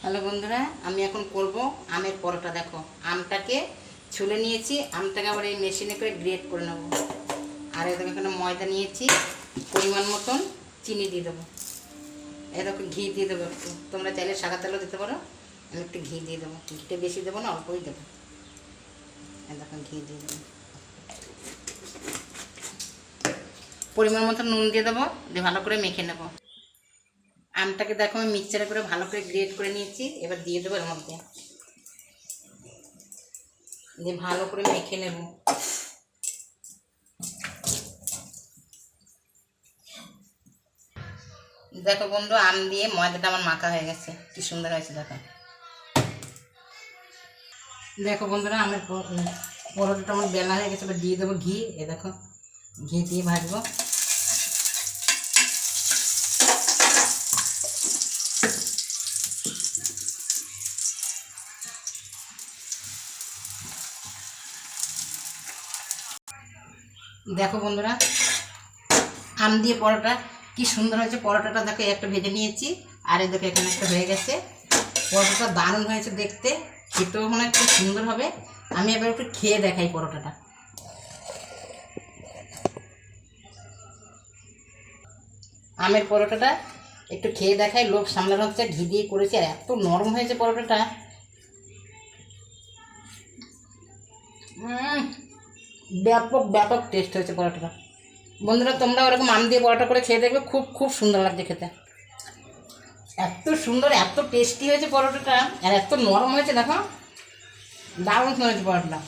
Hello বন্ধুরা, আমি এখন করব আমের পরোটা। দেখো, আমটাকে ছুলে নিয়েছি, আমটাকে আবার এই মেশিনে করে গ্রেট করে নেব। আর এরকম এখানে ময়দা নিয়েছি, পরিমাণ মতন চিনি দিয়ে দেবো, এরকম ঘি দিয়ে দেবো একটু। তোমরা চাইলে সাদা তেলও দিতে পারো। আমি একটু ঘি দিয়ে দেবো, ঘিটা বেশি দেবো না, অল্পই দেবো। এরকম ঘি দিয়ে দেবো, পরিমাণ মতো নুন দিয়ে দেবো, দিয়ে ভালো করে মেখে নেবো। আমটাকে দেখো আমি মিক্সচারে করে ভালো করে গ্রেট করে নিয়েছি, এবার দিয়ে দেবো এর মধ্যে, দিয়ে ভালো করে মেখে নেব। দেখো বন্ধু, আম দিয়ে ময়দাটা আমার মাখা হয়ে গেছে, কি সুন্দর হয়েছে। দেখো দেখো বন্ধুরা, আমের পরোটাটা আমার বেলা হয়ে গেছে। এবার দিয়ে দেবো ঘি। এ দেখো, ঘি দিয়ে ভাজবো। দেখো বন্ধুরা, আম দিয়ে পরোটা কি সুন্দর হয়েছে। পরোটাটা দেখো একটা ভেজে নিয়েছি, আর এই দেখো এখানে একটা হয়ে গেছে। পরোটাটা দারুণ হয়েছে দেখতে, খেতেও মনে হয় খুব সুন্দর হবে। আমি এবার একটু খেয়ে দেখাই পরোটাটা। আমের পরোটাটা একটু খেয়ে দেখাই, লোভ সামলানো হচ্ছে, ঘি দিয়ে করেছি, আর এত নরম হয়েছে পরোটাটা। ব্যাপক ব্যাপক টেস্ট হয়েছে পরোটাটা। বন্ধুরা, তোমরা ওরকম আম দিয়ে পরোটা করে খেয়ে দেখবে, খুব খুব সুন্দর লাগছে খেতে। এত সুন্দর, এত টেস্টি হয়েছে পরোটাটা, আর এত নরম হয়েছে। দেখো, দারুণ হয়েছে পরোটাটা।